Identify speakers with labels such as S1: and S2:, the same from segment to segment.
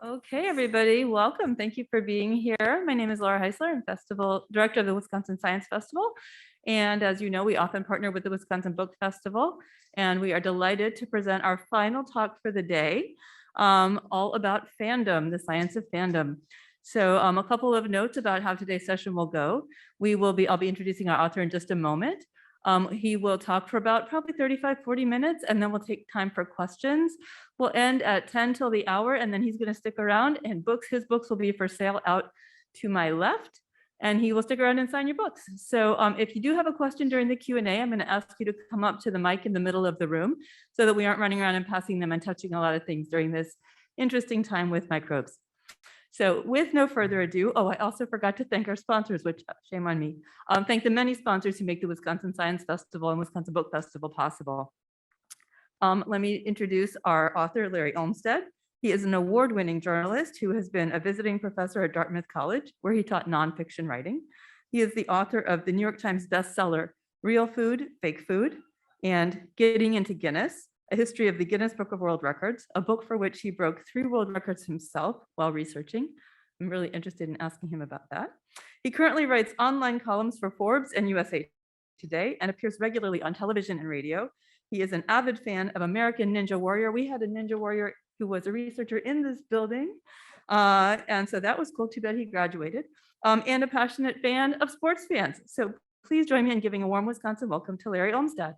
S1: Okay, everybody, welcome. Thank you for being here. My name is Laura Heisler. I'm Festival Director of the Wisconsin Science Festival. And as you know, we often partner with the Wisconsin Book Festival, and we are delighted to present our final talk for the day, all about fandom, the science of fandom. So a couple of notes about how today's session will go. I'll be introducing our author in just a moment. He will talk for about probably 35, 40 minutes, and then we'll take time for questions. We'll end at 10 till the hour, and then he's going to stick around, and his books will be for sale out to my left, and he will stick around and sign your books. So if you do have a question during the Q&A, I'm going to ask you to come up to the mic in the middle of the room so that we aren't running around and passing them and touching a lot of things during this interesting time with microbes. So with no further ado, I also forgot to thank our sponsors, which shame on me. Thank the many sponsors who make the Wisconsin Science Festival and Wisconsin Book Festival possible. Let me introduce our author, Larry Olmsted. He is an award-winning journalist who has been a visiting professor at Dartmouth College, where he taught nonfiction writing. He is the author of the New York Times bestseller, Real Food, Fake Food, and Getting into Guinness, a history of the Guinness Book of World Records, a book for which he broke 3 world records himself while researching. I'm really interested in asking him about that. He currently writes online columns for Forbes and USA Today and appears regularly on television and radio. He is an avid fan of American Ninja Warrior. We had a Ninja Warrior who was a researcher in this building. And so that was cool. Too bad he graduated. And a passionate fan of sports fans. So please join me in giving a warm Wisconsin welcome to Larry Olmsted.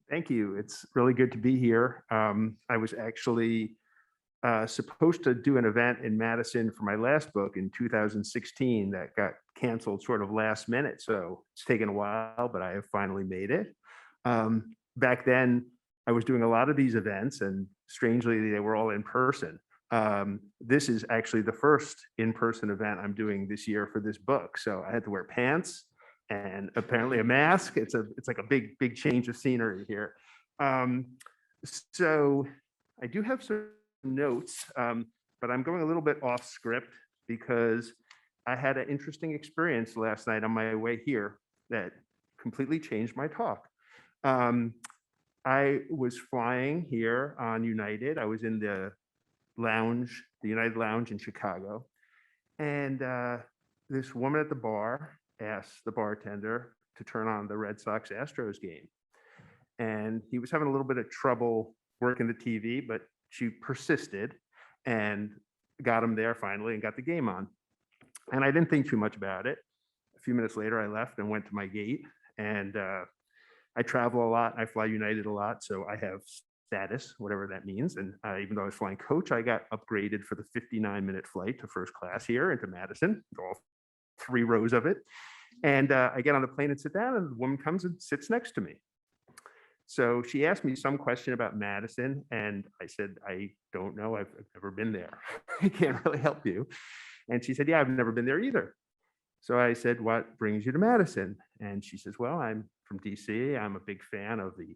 S2: Thank you. It's really good to be here. I was actually supposed to do an event in Madison for my last book in 2016 that got canceled sort of last minute. So it's taken a while, but I have finally made it. Back then, I was doing a lot of these events, and strangely, they were all in person. This is actually the first in-person event I'm doing this year for this book. So I had to wear pants and apparently a mask. It's like a big change of scenery here. So I do have some notes, but I'm going a little bit off script because I had an interesting experience last night on my way here that completely changed my talk. I was flying here on United. I was in the lounge, the United Lounge in Chicago, and this woman at the bar asked the bartender to turn on the Red Sox Astros game. And he was having a little bit of trouble working the TV, but she persisted and got him there finally and got the game on. And I didn't think too much about it. A few minutes later, I left and went to my gate. And I travel a lot. I fly United a lot. So I have status, whatever that means. And even though I was flying coach, I got upgraded for the 59-minute flight to first class here into Madison, all 3 rows of it. And I get on the plane and sit down, and the woman comes and sits next to me. So she asked me some question about Madison, and I said, I don't know, I've never been there. I can't really help you. And she said, yeah, I've never been there either. So I said, what brings you to Madison? And she says, well, I'm from DC. I'm a big fan of the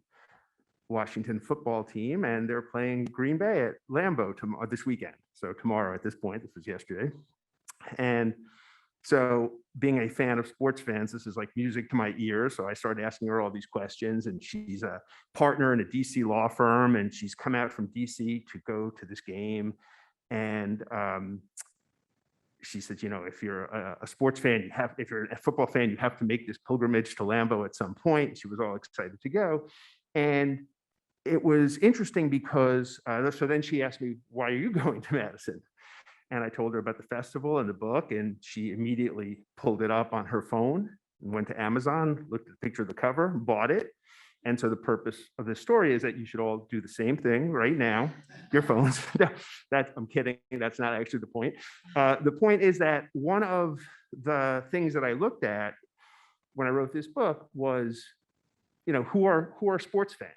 S2: Washington football team, and they're playing Green Bay at Lambeau this weekend. So tomorrow at this point, this was yesterday. And so being a fan of sports fans, this is like music to my ears. So I started asking her all these questions, and she's a partner in a DC law firm, and she's come out from DC to go to this game. And she said, you know, if you're a sports fan, if you're a football fan, you have to make this pilgrimage to Lambeau at some point. She was all excited to go. And it was interesting because, so then she asked me, why are you going to Madison? And I told her about the festival and the book, and she immediately pulled it up on her phone and went to Amazon, looked at the picture of the cover, bought it. And so the purpose of this story is that you should all do the same thing right now, your phones. I'm kidding, that's not actually the point. The point is that one of the things that I looked at when I wrote this book was, you know, who are sports fans?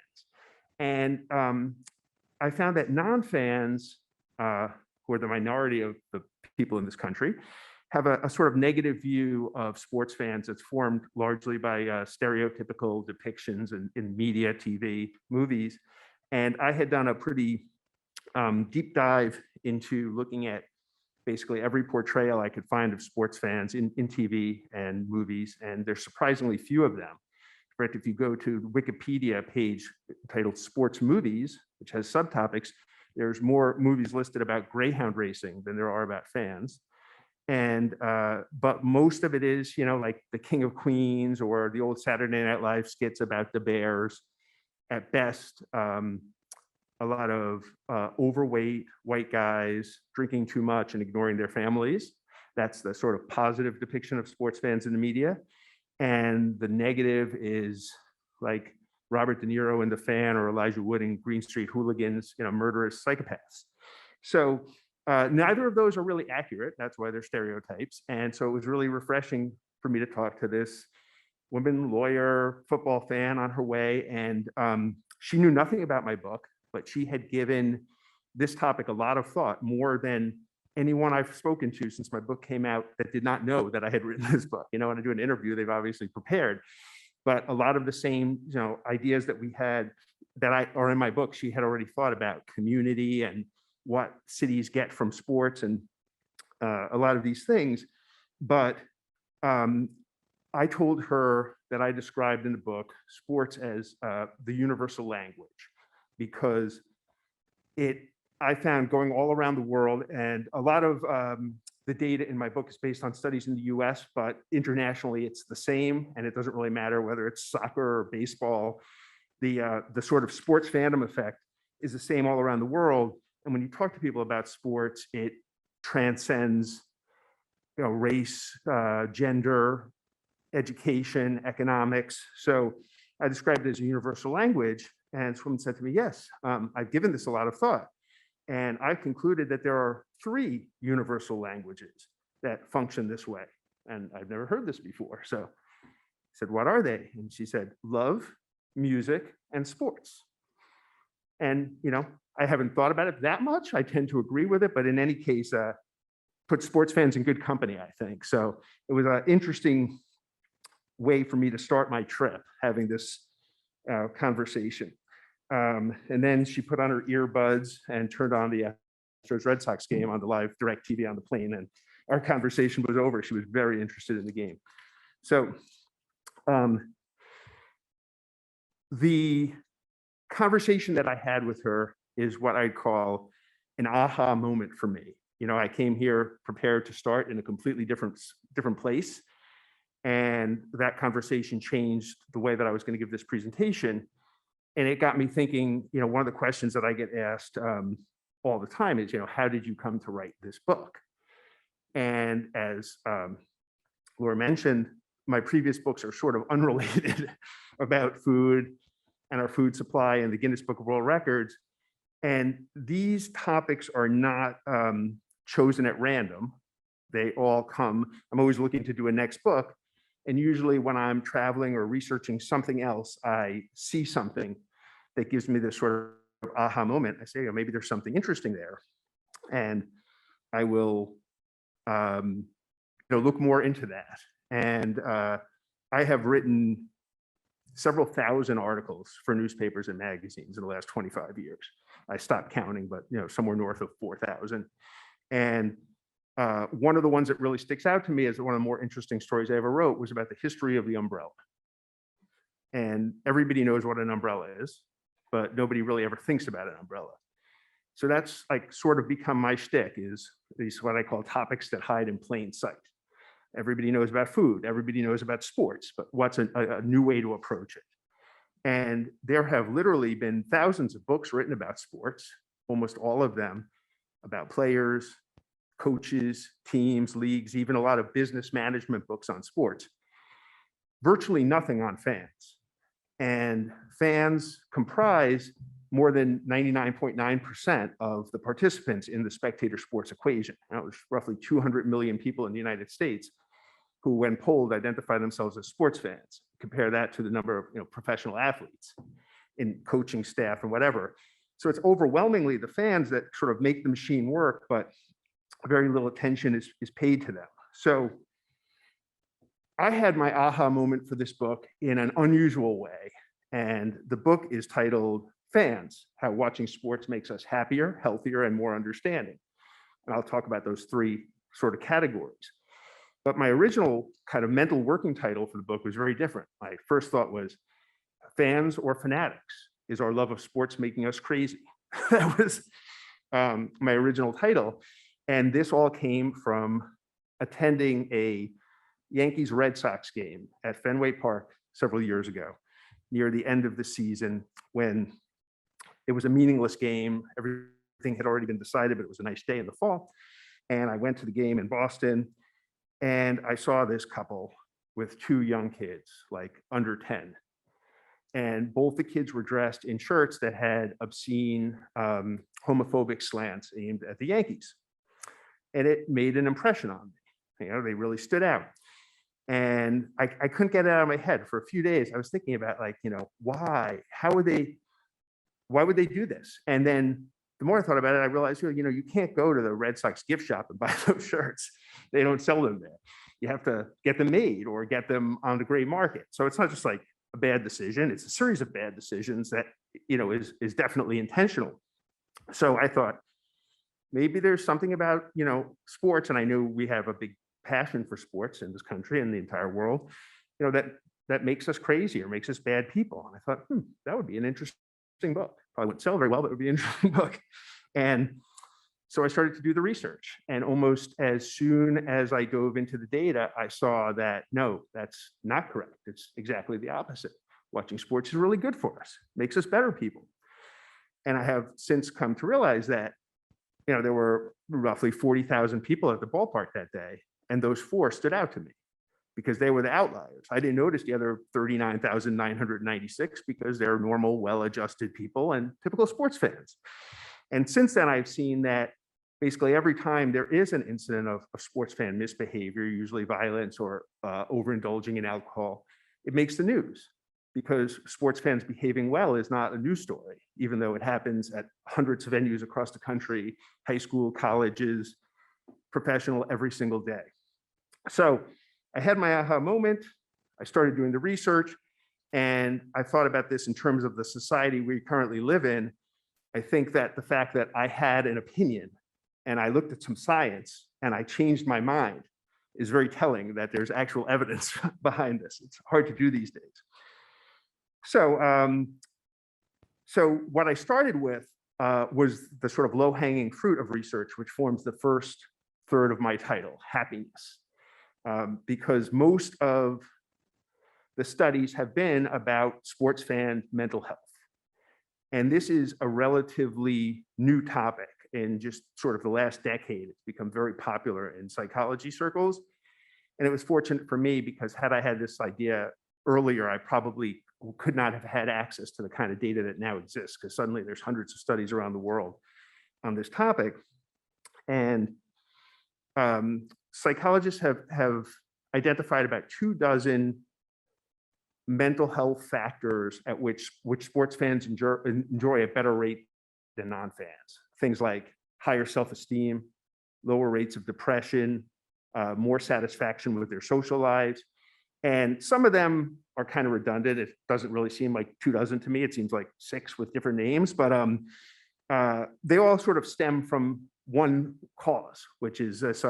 S2: And I found that non-fans, who are the minority of the people in this country, have a sort of negative view of sports fans that's formed largely by stereotypical depictions in media, TV, movies. And I had done a pretty deep dive into looking at basically every portrayal I could find of sports fans in TV and movies, and there's surprisingly few of them. Right? If you go to the Wikipedia page titled Sports Movies, which has subtopics, there's more movies listed about greyhound racing than there are about fans. And but most of it is, like The King of Queens or the old Saturday Night Live skits about the Bears. At best, a lot of overweight white guys drinking too much and ignoring their families. That's the sort of positive depiction of sports fans in the media. And the negative is like Robert De Niro in The Fan or Elijah Wood in Green Street Hooligans, murderous psychopaths. So neither of those are really accurate. That's why they're stereotypes. And so it was really refreshing for me to talk to this woman, lawyer, football fan on her way. And she knew nothing about my book, but she had given this topic a lot of thought, more than anyone I've spoken to since my book came out that did not know that I had written this book. When I do an interview, they've obviously prepared. But a lot of the same, ideas that we had that are in my book, she had already thought about community and what cities get from sports and a lot of these things. But I told her that I described in the book sports as the universal language, because I found going all around the world, and a lot of the data in my book is based on studies in the US, but internationally it's the same, and it doesn't really matter whether it's soccer or baseball. The sort of sports fandom effect is the same all around the world. And when you talk to people about sports, it transcends race, gender, education, economics. So I described it as a universal language, and someone said to me, yes, I've given this a lot of thought. And I concluded that there are 3 universal languages that function this way. And I've never heard this before. So I said, what are they? And she said, love, music, and sports. And, I haven't thought about it that much. I tend to agree with it, but in any case, put sports fans in good company, I think. So it was an interesting way for me to start my trip, having this conversation. And then she put on her earbuds and turned on the Astros Red Sox game on the live direct TV on the plane. And our conversation was over. She was very interested in the game. So the conversation that I had with her is what I call an aha moment for me. I came here prepared to start in a completely different place. And that conversation changed the way that I was going to give this presentation. And it got me thinking, one of the questions that I get asked all the time is, how did you come to write this book? And as Laura mentioned, my previous books are sort of unrelated about food and our food supply and the Guinness Book of World Records. And these topics are not chosen at random. They all come, I'm always looking to do a next book. And usually when I'm traveling or researching something else, I see something that gives me this sort of aha moment. I say, maybe there's something interesting there. And I will look more into that. And I have written several thousand articles for newspapers and magazines in the last 25 years. I stopped counting, but somewhere north of 4,000. And one of the ones that really sticks out to me as one of the more interesting stories I ever wrote was about the history of the umbrella. And everybody knows what an umbrella is, but nobody really ever thinks about an umbrella. So that's like sort of become my shtick, is these what I call topics that hide in plain sight. Everybody knows about food, everybody knows about sports, but what's a new way to approach it? And there have literally been thousands of books written about sports, almost all of them about players, coaches, teams, leagues, even a lot of business management books on sports. Virtually nothing on fans. And fans comprise more than 99.9% of the participants in the spectator sports equation. That was roughly 200 million people in the United States who, when polled, identify themselves as sports fans. Compare that to the number of professional athletes in coaching staff and whatever. So it's overwhelmingly the fans that sort of make the machine work, but very little attention is paid to them. So I had my aha moment for this book in an unusual way. And the book is titled Fans: How Watching Sports Makes Us Happier, Healthier, and More Understanding. And I'll talk about those 3 sort of categories. But my original kind of mental working title for the book was very different. My first thought was Fans or fanatics? Is our love of sports making us crazy? That was my original title. And this all came from attending a Yankees Red Sox game at Fenway Park several years ago, near the end of the season, when it was a meaningless game. Everything had already been decided, but it was a nice day in the fall. And I went to the game in Boston, and I saw this couple with two young kids, like under 10. And both the kids were dressed in shirts that had obscene homophobic slants aimed at the Yankees. And it made an impression on me. They really stood out. And I couldn't get it out of my head for a few days. I was thinking about, like, why? Why would they do this? And then the more I thought about it, I realized, you can't go to the Red Sox gift shop and buy those shirts. They don't sell them there. You have to get them made or get them on the gray market. So it's not just like a bad decision. It's a series of bad decisions that, is definitely intentional. So I thought, maybe there's something about, sports, and I knew we have a big passion for sports in this country and the entire world, that makes us crazy or makes us bad people. And I thought, that would be an interesting book. Probably wouldn't sell very well, but it would be an interesting book. And so I started to do the research. And almost as soon as I dove into the data, I saw that, no, that's not correct. It's exactly the opposite. Watching sports is really good for us, makes us better people. And I have since come to realize that, there were roughly 40,000 people at the ballpark that day. And those four stood out to me because they were the outliers. I didn't notice the other 39,996 because they're normal, well-adjusted people and typical sports fans. And since then, I've seen that basically every time there is an incident of sports fan misbehavior, usually violence or overindulging in alcohol, it makes the news, because sports fans behaving well is not a news story, even though it happens at hundreds of venues across the country, high school, colleges, professional, every single day. So I had my aha moment. I started doing the research, and I thought about this in terms of the society we currently live in. I think that the fact that I had an opinion and I looked at some science and I changed my mind is very telling that there's actual evidence behind this. It's hard to do these days. So what I started with was the sort of low-hanging fruit of research, which forms the first third of my title, happiness. Because most of the studies have been about sports fan mental health. And this is a relatively new topic in just sort of the last decade. It's become very popular in psychology circles. And it was fortunate for me because had I had this idea earlier, I probably could not have had access to the kind of data that now exists, because suddenly there's hundreds of studies around the world on this topic. And psychologists have identified about 24 mental health factors at which sports fans enjoy a better rate than non-fans. Things like higher self-esteem, lower rates of depression, more satisfaction with their social lives. And some of them are kind of redundant. It doesn't really seem like 24 to me. It seems like 6 with different names, but they all sort of stem from one cause, which is this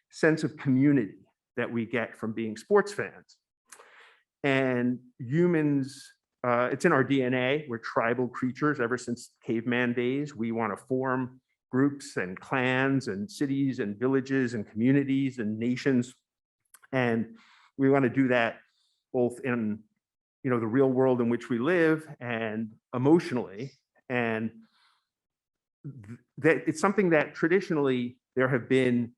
S2: sense of community that we get from being sports fans. And humans, it's in our DNA. We're tribal creatures ever since caveman days. We want to form groups and clans and cities and villages and communities and nations. And we want to do that both in the real world in which we live and emotionally. And that it's something that traditionally there have been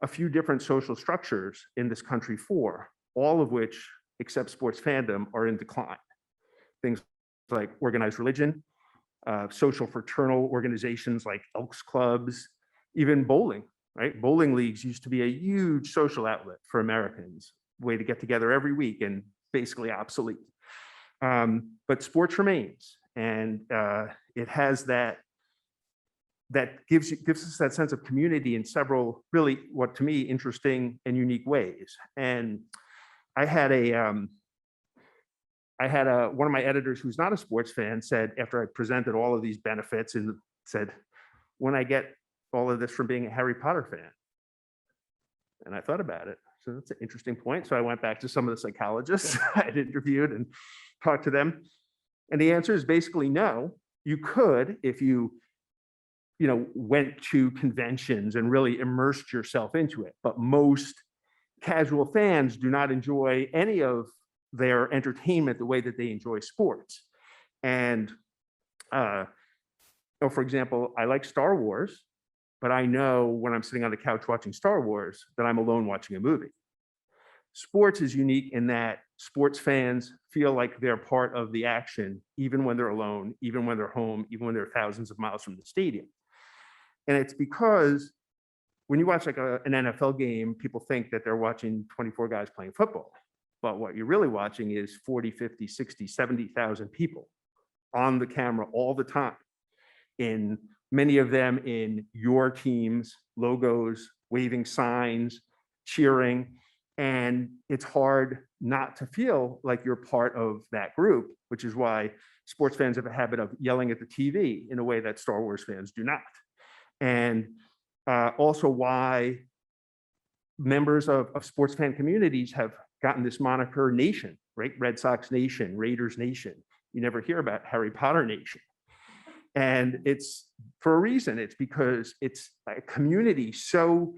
S2: a few different social structures in this country for, all of which, except sports fandom, are in decline. Things like organized religion, social fraternal organizations like Elks Clubs, even bowling, right? Bowling leagues used to be a huge social outlet for Americans, way to get together every week, and basically obsolete. But sports remains, and it has that gives us that sense of community in several really, what to me, interesting and unique ways. And I had one of my editors who's not a sports fan said, after I presented all of these benefits, and said, when I get all of this from being a Harry Potter fan. And I thought about it. So that's an interesting point. So I went back to some of the psychologists I'd interviewed and talked to them. And the answer is basically no. You could if you went to conventions and really immersed yourself into it. But most casual fans do not enjoy any of their entertainment the way that they enjoy sports. And for example, I like Star Wars, but I know when I'm sitting on the couch watching Star Wars that I'm alone watching a movie. Sports is unique in that sports fans feel like they're part of the action, even when they're alone, even when they're home, even when they're thousands of miles from the stadium. And it's because when you watch like an NFL game, people think that they're watching 24 guys playing football. But what you're really watching is 40, 50, 60, 70,000 people on the camera all the time, in many of them in your team's logos, waving signs, cheering. And it's hard not to feel like you're part of that group, which is why sports fans have a habit of yelling at the TV in a way that Star Wars fans do not. And also why members of sports fan communities have gotten this moniker nation, right? Red Sox Nation, Raiders Nation. You never hear about Harry Potter Nation. And it's for a reason. It's because it's a community so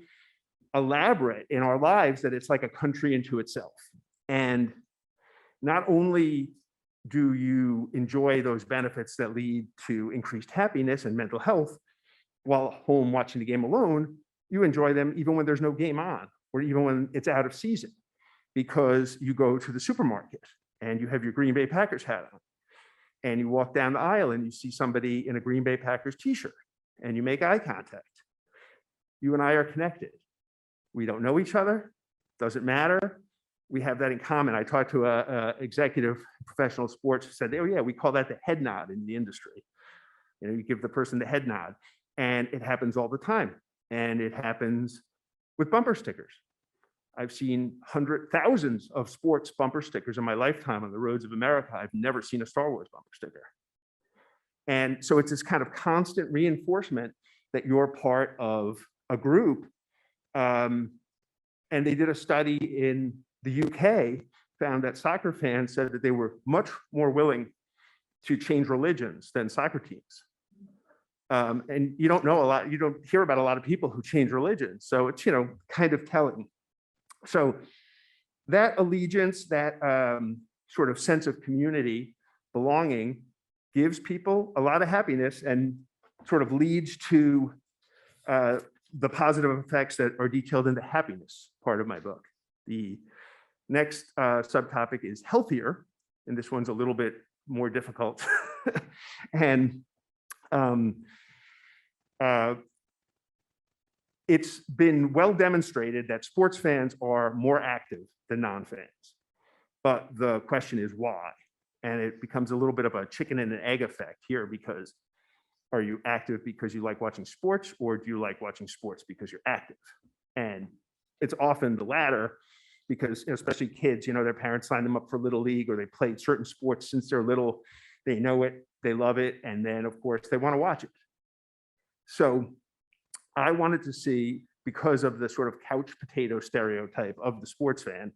S2: elaborate in our lives that it's like a country into itself. And not only do you enjoy those benefits that lead to increased happiness and mental health while home watching the game alone, you enjoy them even when there's no game on, or even when it's out of season, because you go to the supermarket and you have your Green Bay Packers hat on, and you walk down the aisle and you see somebody in a Green Bay Packers t-shirt and you make eye contact. You and I are connected. We don't know each other, doesn't matter. We have that in common. I talked to a executive professional sports who said, oh yeah, we call that the head nod in the industry. You give the person the head nod, and it happens all the time. And it happens with bumper stickers. I've seen thousands of sports bumper stickers in my lifetime on the roads of America. I've never seen a Star Wars bumper sticker. And so it's this kind of constant reinforcement that you're part of a group. And they did a study in the UK, found that soccer fans said that they were much more willing to change religions than soccer teams. And you don't hear about a lot of people who change religions. So it's, kind of telling. So that allegiance, that sort of sense of community, belonging, gives people a lot of happiness and sort of leads to the positive effects that are detailed in the happiness part of my book. The next subtopic is healthier, and this one's a little bit more difficult. And it's been well demonstrated that sports fans are more active than non-fans. But the question is why? And it becomes a little bit of a chicken and an egg effect here, because are you active because you like watching sports, or do you like watching sports because you're active? And it's often the latter, because especially kids, their parents sign them up for Little League, or they played certain sports since they're little. They know it, they love it, and then of course they want to watch it. So I wanted to see, because of the sort of couch potato stereotype of the sports fan,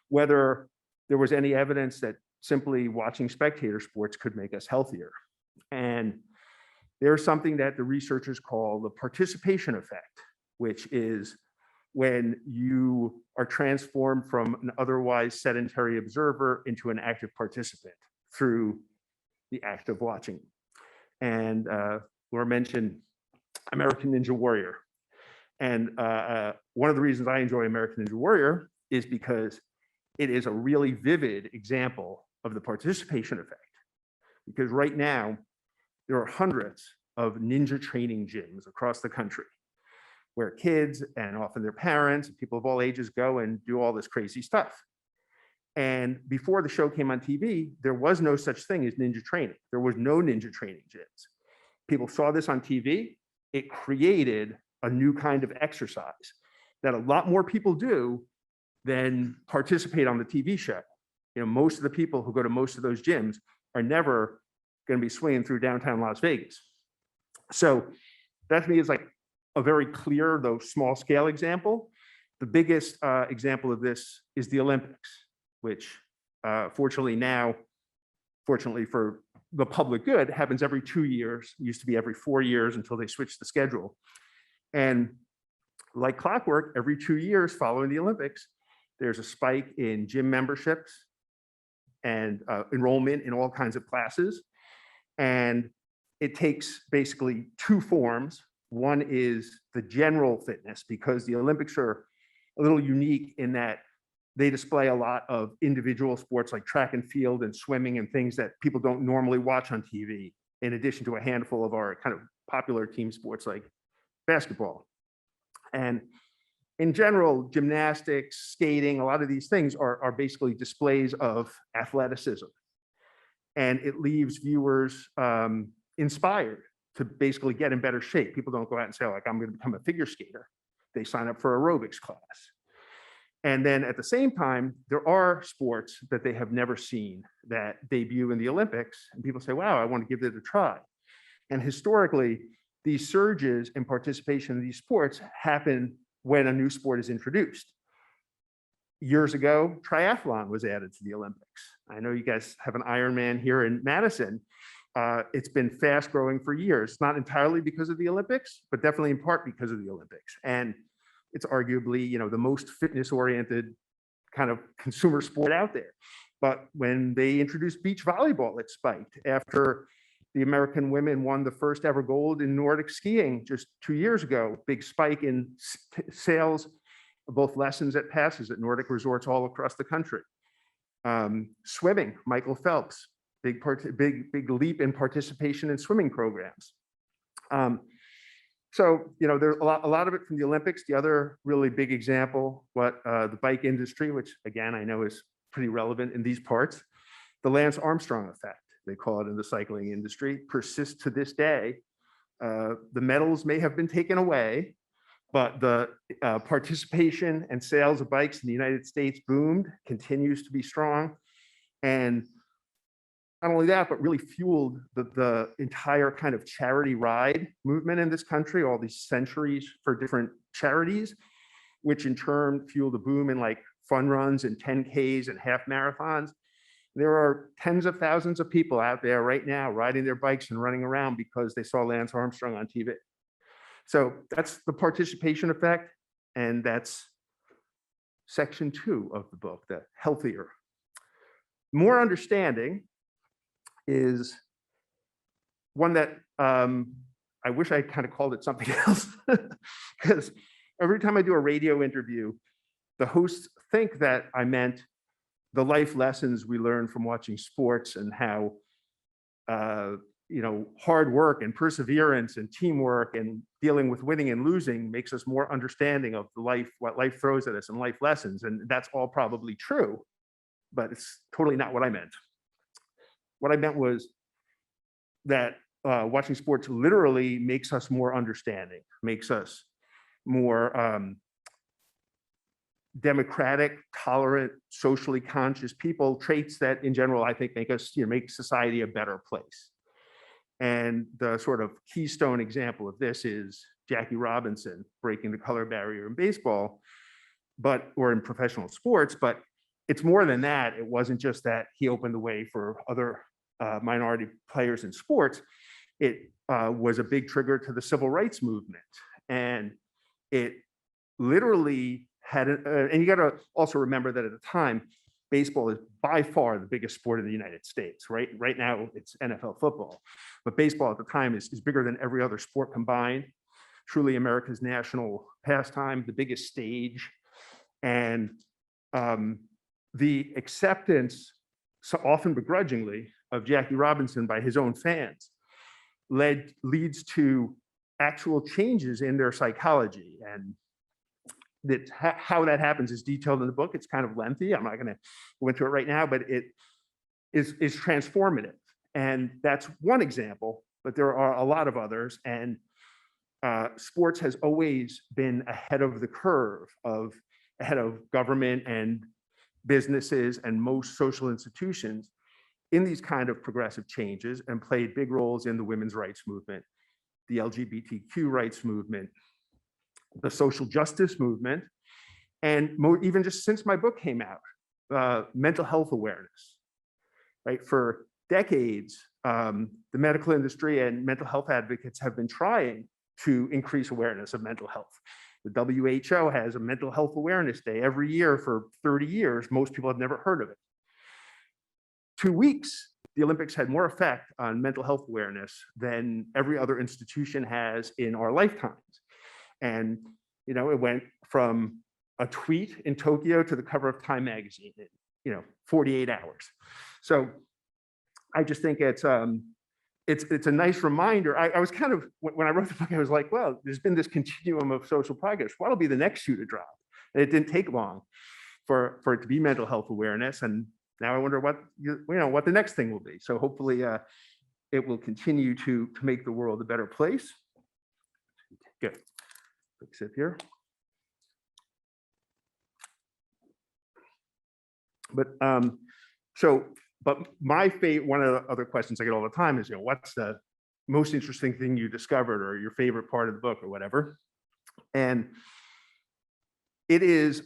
S2: whether there was any evidence that simply watching spectator sports could make us healthier. And there's something that the researchers call the participation effect, which is when you are transformed from an otherwise sedentary observer into an active participant through the act of watching. And Laura mentioned American Ninja Warrior. And one of the reasons I enjoy American Ninja Warrior is because it is a really vivid example of the participation effect. Because right now, there are hundreds of ninja training gyms across the country where kids, and often their parents, people of all ages, go and do all this crazy stuff. And before the show came on TV, there was no such thing as ninja training. There was no ninja training gyms. People saw this on TV. It created a new kind of exercise that a lot more people do than participate on the TV show. Most of the people who go to most of those gyms are never going to be swinging through downtown Las Vegas. So that to me is like a very clear, though small scale example. The biggest example of this is the Olympics, which fortunately now fortunately for the public good, happens every 2 years. It used to be every 4 years until they switched the schedule. And like clockwork, every 2 years following the Olympics, there's a spike in gym memberships and enrollment in all kinds of classes. And it takes basically two forms. One is the general fitness, because the Olympics are a little unique in that they display a lot of individual sports like track and field and swimming and things that people don't normally watch on TV, in addition to a handful of our kind of popular team sports like basketball. And in general, gymnastics, skating, a lot of these things are basically displays of athleticism. And it leaves viewers inspired to basically get in better shape. People don't go out and say, like, I'm going to become a figure skater. They sign up for aerobics class. And then at the same time, there are sports that they have never seen that debut in the Olympics. And people say, wow, I want to give it a try. And historically, these surges in participation in these sports happen when a new sport is introduced. Years ago, triathlon was added to the Olympics. I know you guys have an Ironman here in Madison. It's been fast growing for years, not entirely because of the Olympics, but definitely in part because of the Olympics. And it's arguably, the most fitness-oriented kind of consumer sport out there. But when they introduced beach volleyball, it spiked. After the American women won the first ever gold in Nordic skiing just 2 years ago, big spike in sales of both lessons at passes at Nordic resorts all across the country. Swimming, Michael Phelps, big leap in participation in swimming programs. So, there's a lot of it from the Olympics. The other really big example, the bike industry, which again, I know is pretty relevant in these parts, the Lance Armstrong effect, they call it in the cycling industry, persists to this day. The medals may have been taken away, but the participation and sales of bikes in the United States boomed, continues to be strong. And not only that, but really fueled the entire kind of charity ride movement in this country, all these centuries for different charities, which in turn fueled a boom in like fun runs and 10Ks and half marathons. There are tens of thousands of people out there right now riding their bikes and running around because they saw Lance Armstrong on TV. So that's the participation effect. And that's section 2 of the book, the healthier. More understanding is one that I wish I kind of called it something else, because every time I do a radio interview, the hosts think that I meant the life lessons we learn from watching sports and how hard work and perseverance and teamwork and dealing with winning and losing makes us more understanding of what life throws at us and life lessons. And that's all probably true, but it's totally not what I meant. What I meant was that watching sports literally makes us more understanding, makes us more democratic, tolerant, socially conscious people, traits that in general, I think make society a better place. And the sort of keystone example of this is Jackie Robinson breaking the color barrier in baseball, or in professional sports, but it's more than that. It wasn't just that he opened the way for other minority players in sports. It was a big trigger to the civil rights movement. And it literally had, and you got to also remember that at the time, baseball is by far the biggest sport in the United States, right? Right now it's NFL football, but baseball at the time is bigger than every other sport combined. Truly America's national pastime, the biggest stage. And the acceptance, so often begrudgingly, of Jackie Robinson by his own fans leads to actual changes in their psychology. And how that happens is detailed in the book. It's kind of lengthy. I'm not going to go into it right now, but it is transformative. And that's one example, but there are a lot of others. And sports has always been ahead of the curve, ahead of government and businesses and most social institutions in these kind of progressive changes, and played big roles in the women's rights movement, the LGBTQ rights movement, the social justice movement, and even just since my book came out, mental health awareness, right? For decades, the medical industry and mental health advocates have been trying to increase awareness of mental health. The WHO has a mental health awareness day every year for 30 years. Most people have never heard of it. 2 weeks, the Olympics had more effect on mental health awareness than every other institution has in our lifetimes. And, you know, it went from a tweet in Tokyo to the cover of Time magazine in, 48 hours. So I just think it's a nice reminder. I was kind of, when I wrote the book, I was like, well, there's been this continuum of social progress. What'll be the next shoe to drop? And it didn't take long for it to be mental health awareness. And now I wonder what what the next thing will be. So hopefully it will continue to make the world a better place. Good. Quick sip here. But my favorite, one of the other questions I get all the time is, what's the most interesting thing you discovered or your favorite part of the book or whatever? And it is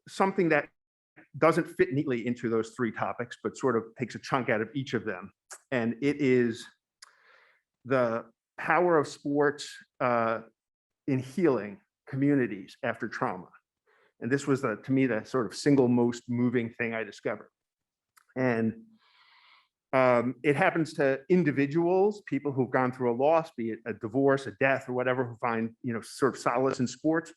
S2: something that doesn't fit neatly into those 3 topics, but sort of takes a chunk out of each of them. And it is the power of sports in healing communities after trauma. And this was, to me, the sort of single most moving thing I discovered. And it happens to individuals, people who've gone through a loss, be it a divorce, a death, or whatever, who find, sort of solace in sports,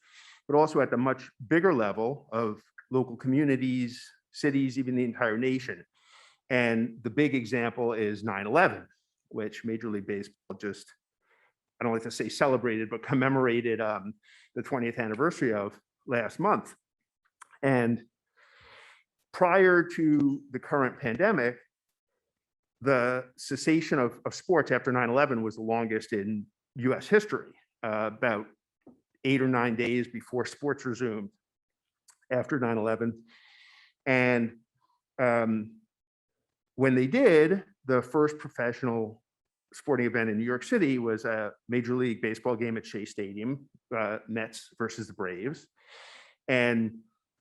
S2: but also at the much bigger level of local communities, cities, even the entire nation. And the big example is 9/11, which Major League Baseball just, I don't like to say celebrated, but commemorated the 20th anniversary of last month. And prior to the current pandemic, the cessation of sports after 9/11 was the longest in US history, about 8 or 9 days before sports resumed after 9/11. And when they did, the first professional sporting event in New York City was a Major League Baseball game at Shea Stadium, Mets versus the Braves. And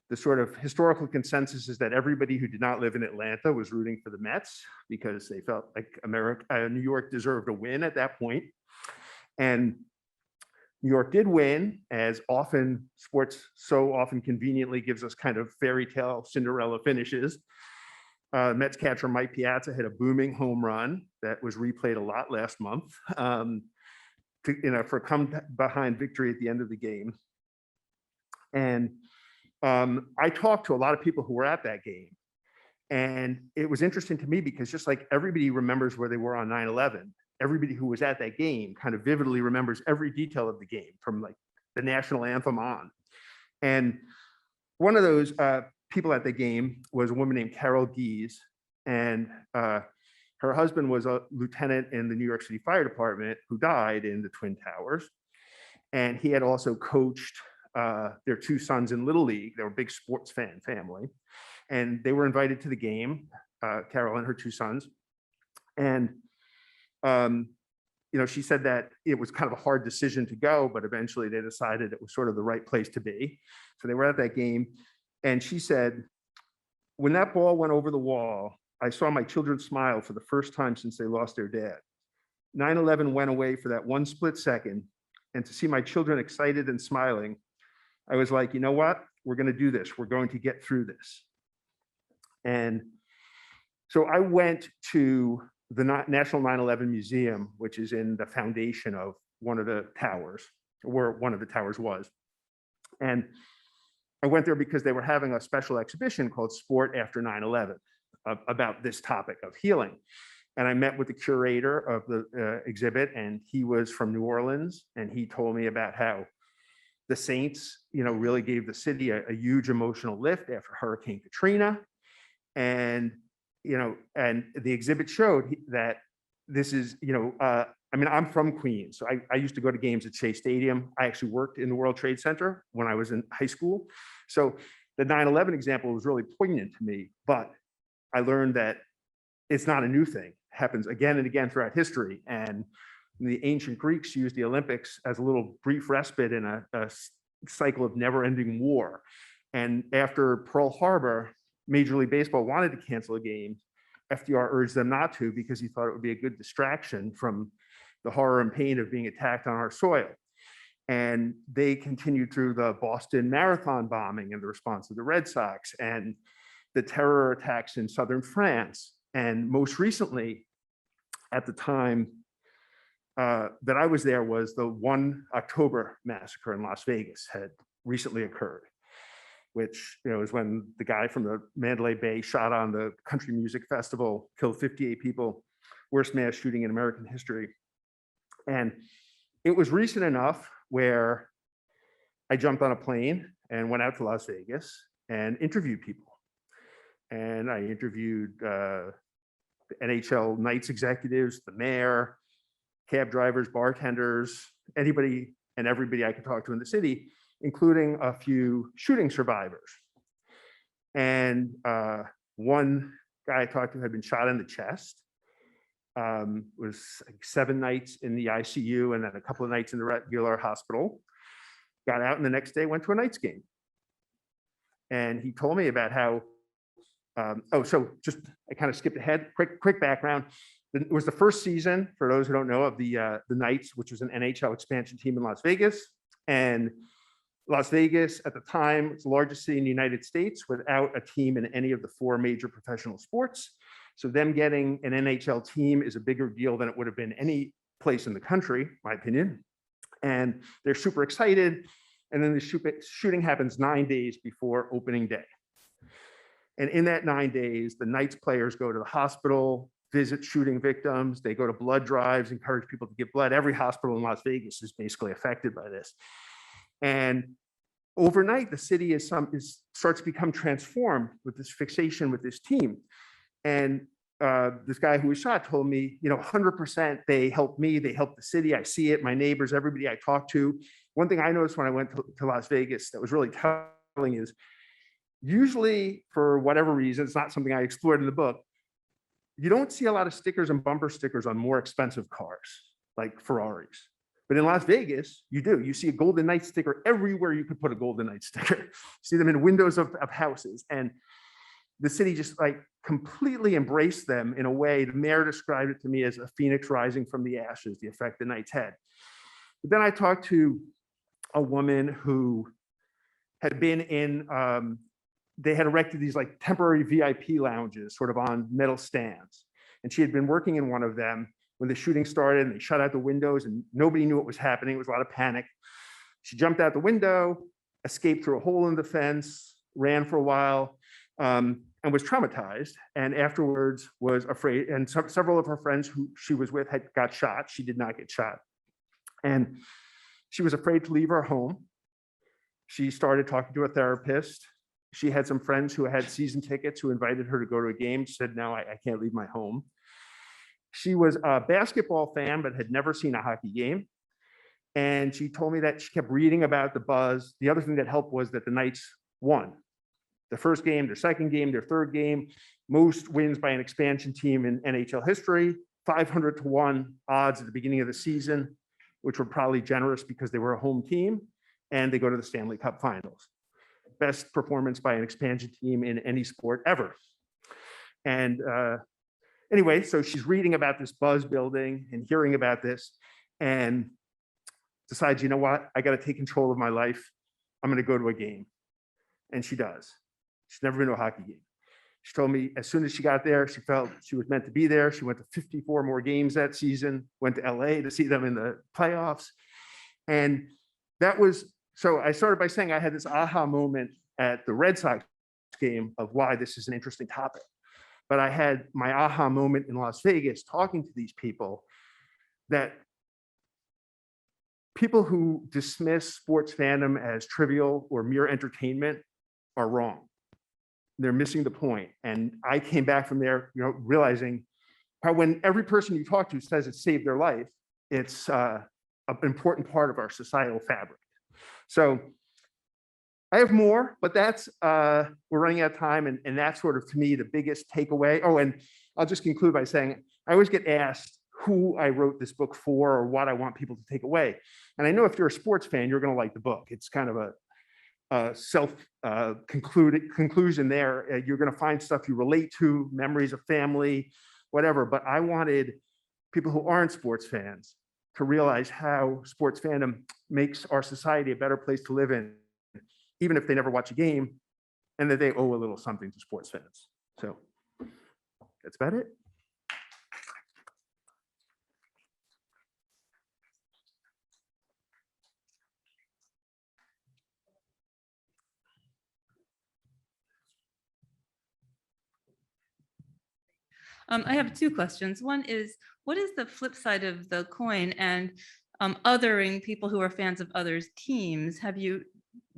S2: the sort of historical consensus is that everybody who did not live in Atlanta was rooting for the Mets because they felt like New York deserved a win at that point. And New York did win, as often sports so often conveniently gives us kind of fairy tale Cinderella finishes. Mets catcher Mike Piazza hit a booming home run that was replayed a lot last month for a come behind victory at the end of the game. And I talked to a lot of people who were at that game. And it was interesting to me because just like everybody remembers where they were on 9/11, everybody who was at that game kind of vividly remembers every detail of the game from like the national anthem on. And one of those people at the game was a woman named Carol Gies, and her husband was a lieutenant in the New York City Fire Department who died in the Twin Towers. And he had also coached their 2 sons in Little League. They were a big sports fan family. And they were invited to the game, Carol and her 2 sons. And, she said that it was kind of a hard decision to go, but eventually they decided it was sort of the right place to be. So they were at that game. And she said, when that ball went over the wall, I saw my children smile for the first time since they lost their dad. 9/11 went away for that one split second. And to see my children excited and smiling, I was like, you know what? We're going to do this. We're going to get through this. And so I went to the National 9/11 Museum, which is in the foundation of one of the towers, where one of the towers was. And I went there because they were having a special exhibition called Sport After 9/11 about this topic of healing. And I met with the curator of the exhibit, and he was from New Orleans, and he told me about how the Saints, really gave the city a huge emotional lift after Hurricane Katrina. And, and the exhibit showed that this is, I'm from Queens. So I used to go to games at Shea Stadium. I actually worked in the World Trade Center when I was in high school. So the 9/11 example was really poignant to me, but I learned that it's not a new thing. It happens again and again throughout history. And the ancient Greeks used the Olympics as a little brief respite in a cycle of never-ending war. And after Pearl Harbor, Major League Baseball wanted to cancel a game, FDR urged them not to because he thought it would be a good distraction from the horror and pain of being attacked on our soil. And they continued through the Boston Marathon bombing in the response to the Red Sox and the terror attacks in southern France. And most recently, at the time that I was there, was the 1 October massacre in Las Vegas had recently occurred, which is when the guy from the Mandalay Bay shot on the country music festival, killed 58 people, worst mass shooting in American history. And it was recent enough where I jumped on a plane and went out to Las Vegas and interviewed people. And I interviewed the NHL Knights executives, the mayor, cab drivers, bartenders, anybody and everybody I could talk to in the city, including a few shooting survivors. And one guy I talked to had been shot in the chest, was like 7 nights in the ICU and then a couple of nights in the regular hospital. Got out and the next day went to a Knights game. And he told me about how, so just, I kind of skipped ahead, quick background. It was the first season, for those who don't know, of the Knights, which was an NHL expansion team in Las Vegas. And Las Vegas at the time was the largest city in the United States without a team in any of the 4 major professional sports. So them getting an NHL team is a bigger deal than it would have been any place in the country, my opinion. And they're super excited. And then the shooting happens 9 days before opening day. And in that 9 days, the Knights players go to the hospital, visit shooting victims. They go to blood drives, encourage people to give blood. Every hospital in Las Vegas is basically affected by this. And overnight, the city starts to become transformed with this fixation with this team. And this guy who was shot told me, 100% they helped me, they helped the city. I see it, my neighbors, everybody I talked to. One thing I noticed when I went to Las Vegas that was really telling is usually, for whatever reason, it's not something I explored in the book, you don't see a lot of stickers and bumper stickers on more expensive cars like Ferraris. But in Las Vegas, you do. You see a Golden Knight sticker everywhere you could put a Golden Knight sticker. You see them in windows of houses. And the city just like completely embraced them in a way. The mayor described it to me as a phoenix rising from the ashes, the effect the Knights had. But then I talked to a woman who had been in, they had erected these like temporary VIP lounges sort of on metal stands. And she had been working in one of them when the shooting started and they shut out the windows and nobody knew what was happening. It was a lot of panic. She jumped out the window, escaped through a hole in the fence, ran for a while, and was traumatized. And afterwards was afraid. And several of her friends who she was with got shot. She did not get shot. And she was afraid to leave her home. She started talking to a therapist. She had some friends who had season tickets who invited her to go to a game. She said, no, I can't leave my home. She was a basketball fan, but had never seen a hockey game. And she told me that she kept reading about the buzz. The other thing that helped was that the Knights won. The first game, their second game, their third game, most wins by an expansion team in NHL history, 500-1 odds at the beginning of the season, which were probably generous because they were a home team, and they go to the Stanley Cup Finals. Best performance by an expansion team in any sport ever. And anyway, so she's reading about this buzz building and hearing about this and decides, you know what, I got to take control of my life. I'm going to go to a game. And she does. She's never been to a hockey game. She told me as soon as she got there, she felt she was meant to be there. She went to 54 more games that season, went to LA to see them in the playoffs. And that was, so I started by saying I had this aha moment at the Red Sox game of why this is an interesting topic. But I had my aha moment in Las Vegas talking to these people that people who dismiss sports fandom as trivial or mere entertainment are wrong. They're missing the point. And I came back from there, realizing how when every person you talk to says it saved their life, it's an important part of our societal fabric. So I have more, but that's, we're running out of time. And that's sort of, to me, the biggest takeaway. Oh, and I'll just conclude by saying, I always get asked who I wrote this book for or what I want people to take away. And I know if you're a sports fan, you're going to like the book. It's kind of self conclusion there. You're going to find stuff you relate to, memories of family, whatever. But I wanted people who aren't sports fans to realize how sports fandom makes our society a better place to live in, even if they never watch a game, and that they owe a little something to sports fans. So that's about it.
S1: I have two questions. One is, what is the flip side of the coin and othering people who are fans of others' teams? Do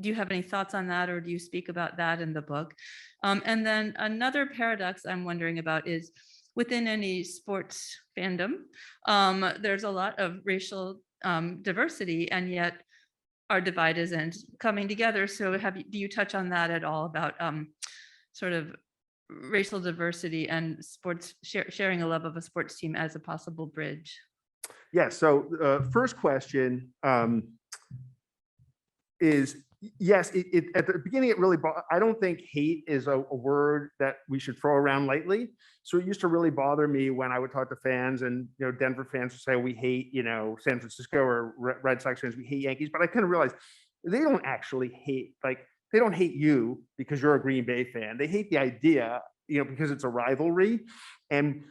S1: you have any thoughts on that, or do you speak about that in the book? And then another paradox I'm wondering about is, within any sports fandom, there's a lot of racial diversity, and yet our divide isn't coming together. So do you touch on that at all, about sort of racial diversity and sports, sharing a love of a sports team as a possible bridge?
S2: Yeah, so first question is, yes, at the beginning, it really, I don't think hate is a word that we should throw around lightly. So it used to really bother me when I would talk to fans, and Denver fans would say, we hate San Francisco, or Red Sox fans, we hate Yankees. But I kind of realized they don't actually hate, like, they don't hate you because you're a Green Bay fan. They hate the idea, because it's a rivalry. And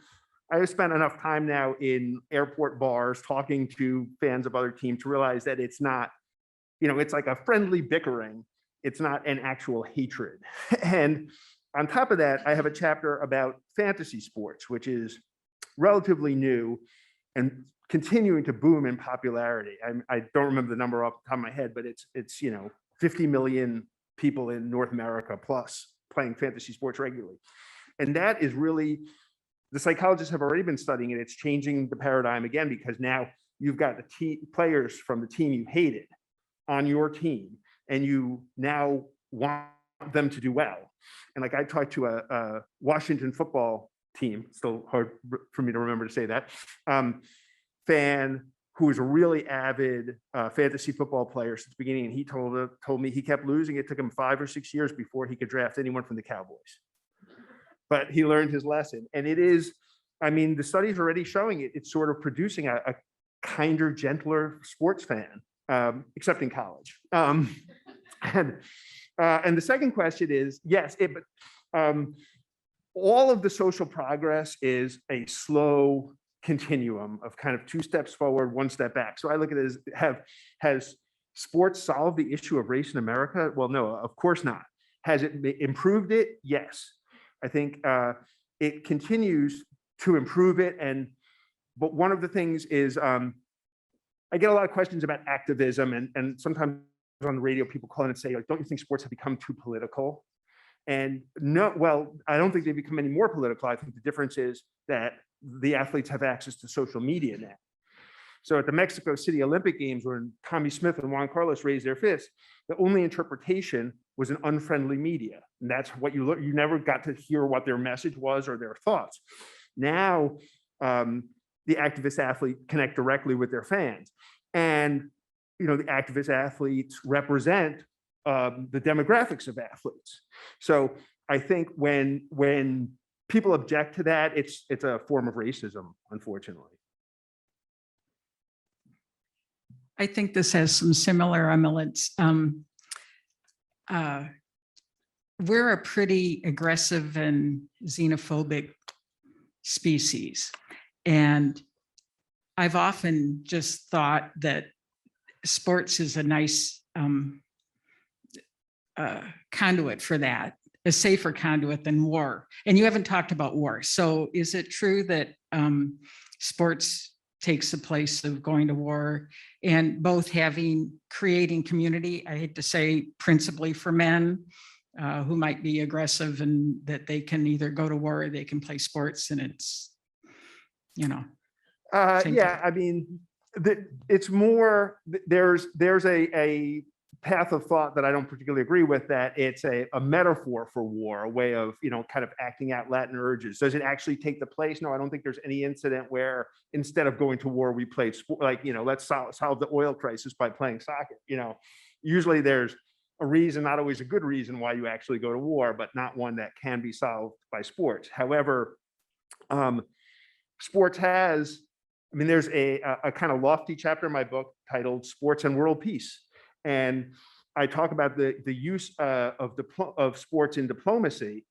S2: I have spent enough time now in airport bars talking to fans of other teams to realize that it's not, it's like a friendly bickering. It's not an actual hatred. And on top of that, I have a chapter about fantasy sports, which is relatively new and continuing to boom in popularity. I don't remember the number off the top of my head, but it's 50 million people in North America plus playing fantasy sports regularly. And that is really, the psychologists have already been studying it. It's changing the paradigm again, because now you've got the players from the team you hated on your team, and you now want them to do well. And like, I talked to a Washington football team, still hard for me to remember to say that, fan who was a really avid fantasy football player since the beginning. And he told me he kept losing. It took him 5 or 6 years before he could draft anyone from the Cowboys. But he learned his lesson. And it is, the studies are already showing it. It's sort of producing a kinder, gentler sports fan, except in college. And the second question is, yes, all of the social progress is a slow continuum of kind of 2 steps forward, 1 step back. So I look at it as, has sports solved the issue of race in America? Well, no, of course not. Has it improved it? Yes. I think it continues to improve it. But one of the things is, I get a lot of questions about activism, and sometimes on the radio, people call in and say, like, don't you think sports have become too political? And no, well, I don't think they've become any more political. I think the difference is that the athletes have access to social media now. So at the Mexico City Olympic Games, when Tommy Smith and Juan Carlos raised their fists, the only interpretation was an unfriendly media. And that's what you never got to hear what their message was or their thoughts. Now, the activist athletes connect directly with their fans. And, the activist athletes represent the demographics of athletes. So I think when people object to that, it's a form of racism, unfortunately.
S3: I think this has some similar elements. We're a pretty aggressive and xenophobic species. And I've often just thought that sports is a nice conduit for that, a safer conduit than war. And you haven't talked about war. So is it true that sports takes the place of going to war, and both creating community, I hate to say principally for men who might be aggressive, and that they can either go to war or they can play sports, and it's,
S2: yeah, it's more, there's a path of thought that I don't particularly agree with, that it's a metaphor for war, a way of, kind of acting out Latin urges. Does it actually take the place? No, I don't think there's any incident where instead of going to war, we played sport, like, let's solve the oil crisis by playing soccer. Usually there's a reason, not always a good reason why you actually go to war, but not one that can be solved by sports. However, sports has, I mean, there's a kind of lofty chapter in my book titled Sports and World Peace. And I talk about the use of sports in diplomacy.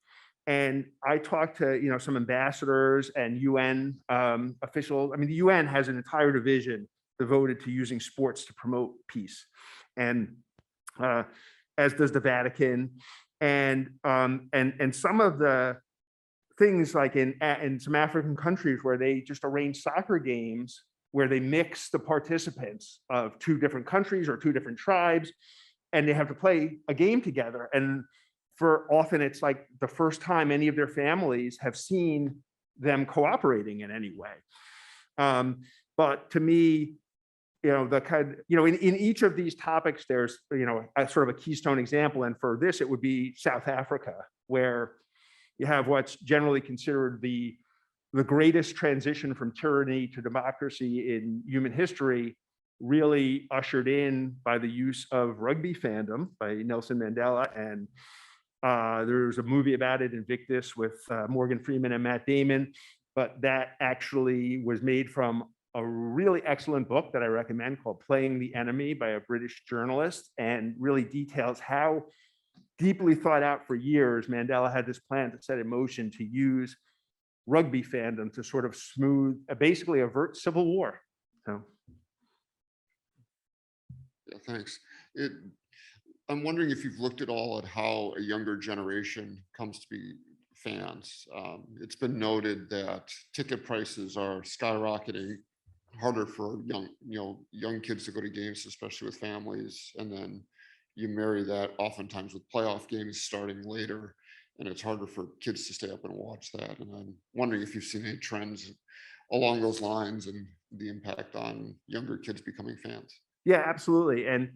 S2: And I talked to, some ambassadors and UN officials. I mean, the UN has an entire division devoted to using sports to promote peace. And as does the Vatican. And some of the things like in some African countries where they just arrange soccer games where they mix the participants of two different countries or two different tribes, and they have to play a game together. And for often it's like the first time any of their families have seen them cooperating in any way. But to me, in each of these topics, there's, a sort of a keystone example. And for this, it would be South Africa, where you have what's generally considered the greatest transition from tyranny to democracy in human history, really ushered in by the use of rugby fandom by Nelson Mandela. And there's a movie about it, Invictus, with Morgan Freeman and Matt Damon. But that actually was made from a really excellent book that I recommend called Playing the Enemy by a British journalist, and really details how deeply thought out for years Mandela had this plan to set in motion to use rugby fandom to sort of basically avert civil war. So.
S4: Yeah, thanks. I'm wondering if you've looked at all at how a younger generation comes to be fans. It's been noted that ticket prices are skyrocketing, harder for young kids to go to games, especially with families. And then you marry that oftentimes with playoff games starting later, and it's harder for kids to stay up and watch that. And I'm wondering if you've seen any trends along those lines and the impact on younger kids becoming fans.
S2: Yeah, absolutely. And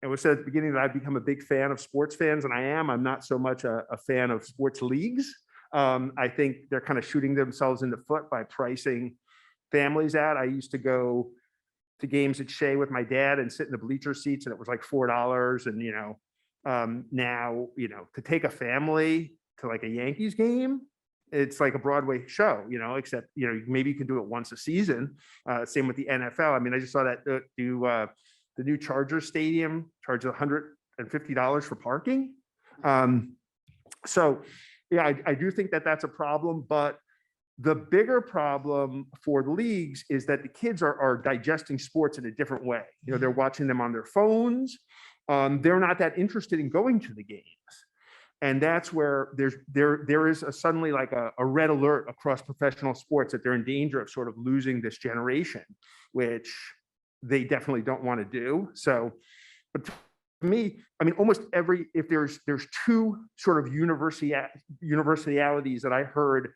S2: it was said at the beginning that I've become a big fan of sports fans, and I am. I'm not so much a fan of sports leagues. I think they're kind of shooting themselves in the foot by pricing families out. I used to go to games at Shea with my dad and sit in the bleacher seats, and it was like $4. And now to take a family to like a Yankees game, it's like a Broadway show, except maybe you can do it once a season. Same with the NFL. I mean, I just saw that the new Chargers stadium charges $150 for parking. So yeah, I do think that that's a problem, but the bigger problem for the leagues is that the kids are digesting sports in a different way. They're watching them on their phones. They're not that interested in going to the games. And that's where there is suddenly like a red alert across professional sports that they're in danger of sort of losing this generation, which they definitely don't want to do. So, but to me, I mean, almost if there's two sort of universalities that I heard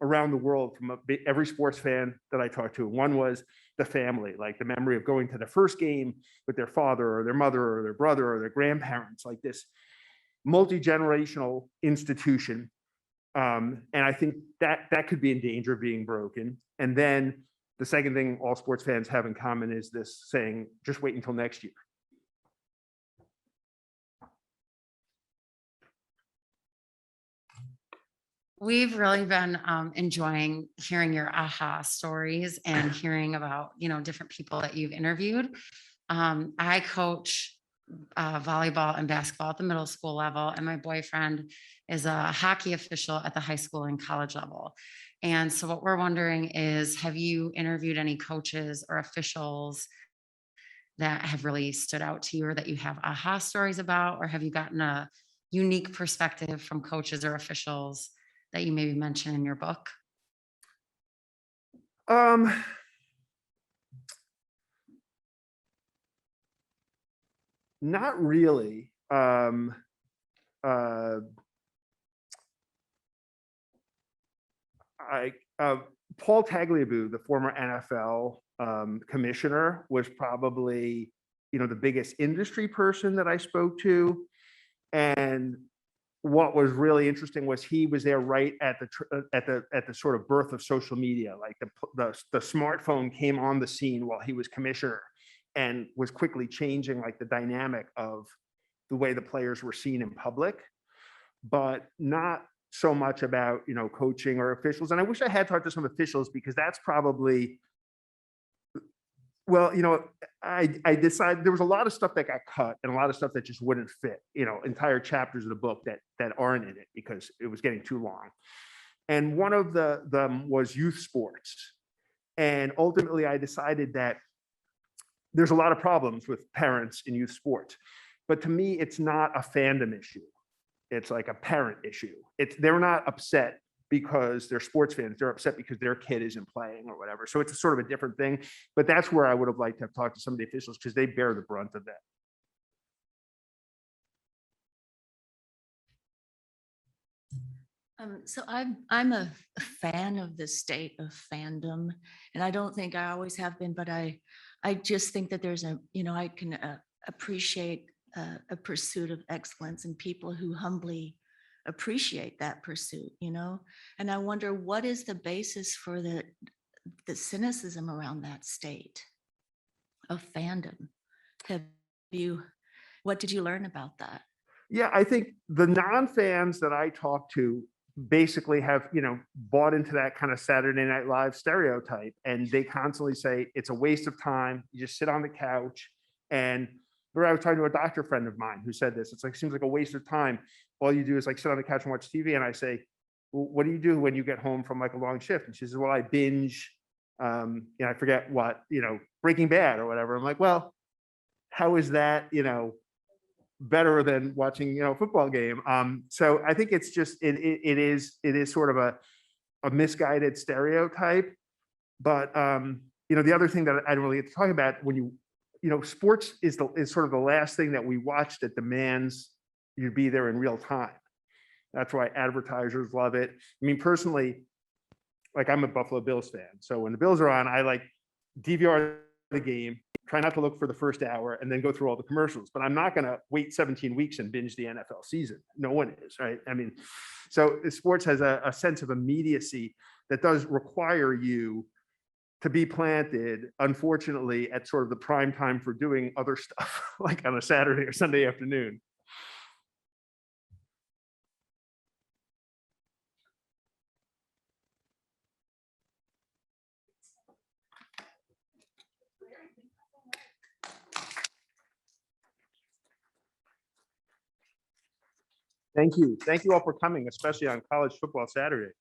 S2: around the world from every sports fan that I talked to. One was the family, like the memory of going to the first game with their father or their mother or their brother or their grandparents, like this multi-generational institution. And I think that could be in danger of being broken. And then the second thing all sports fans have in common is this saying, just wait until next year.
S5: We've really been enjoying hearing your aha stories and hearing about, different people that you've interviewed. I coach volleyball and basketball at the middle school level, and my boyfriend is a hockey official at the high school and college level. And so what we're wondering is, have you interviewed any coaches or officials that have really stood out to you or that you have aha stories about, or have you gotten a unique perspective from coaches or officials that you maybe mention in your book?
S2: Not really. Paul Tagliabue, the former NFL commissioner, was probably the biggest industry person that I spoke to. And what was really interesting was he was there right at the sort of birth of social media. Like the smartphone came on the scene while he was commissioner, and was quickly changing like the dynamic of the way the players were seen in public, but not so much about, coaching or officials. And I wish I had talked to some officials, because that's probably, well, I decided there was a lot of stuff that got cut and a lot of stuff that just wouldn't fit, entire chapters of the book that aren't in it because it was getting too long. And one of them was youth sports. And ultimately I decided that there's a lot of problems with parents in youth sports, but to me, it's not a fandom issue. It's like a parent issue. They're not upset because they're sports fans. They're upset because their kid isn't playing or whatever. So it's a sort of a different thing, but that's where I would have liked to have talked to some of the officials, because they bear the brunt of that.
S6: So I'm a fan of the state of fandom, and I don't think I always have been, but I just think that there's I can appreciate a pursuit of excellence and people who humbly appreciate that pursuit, and I wonder, what is the basis for the cynicism around that state of fandom? What did you learn about that?
S2: Yeah, I think the non-fans that I talk to basically have, bought into that kind of Saturday Night Live stereotype, and they constantly say it's a waste of time. You just sit on the couch. And I was talking to a doctor friend of mine who said this. It's like, seems like a waste of time. All you do is like sit on the couch and watch TV. And I say, well, what do you do when you get home from like a long shift? And she says, well, I binge, I forget what, Breaking Bad or whatever. I'm like, well, how is that, better than watching, a football game? So I think it's just, it is sort of a misguided stereotype. But, the other thing that I don't really get to talk about, when sports is sort of the last thing that we watch that demands you be there in real time. That's why advertisers love it. I mean, personally, like, I'm a Buffalo Bills fan. So when the Bills are on, I like DVR the game, try not to look for the first hour, and then go through all the commercials. But I'm not going to wait 17 weeks and binge the NFL season. No one is, right? I mean, so sports has a sense of immediacy that does require you to be planted, unfortunately, at sort of the prime time for doing other stuff, like on a Saturday or Sunday afternoon. Thank you. Thank you all for coming, especially on College Football Saturday.